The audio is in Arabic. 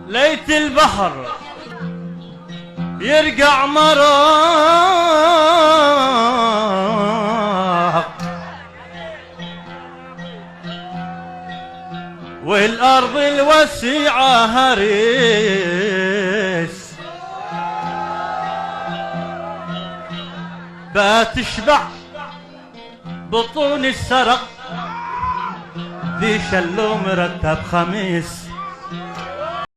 ليت البحر يرقع مراق والأرض الوسيعة هريس بتشبع بطون السرق ذي شلو مرتب خميس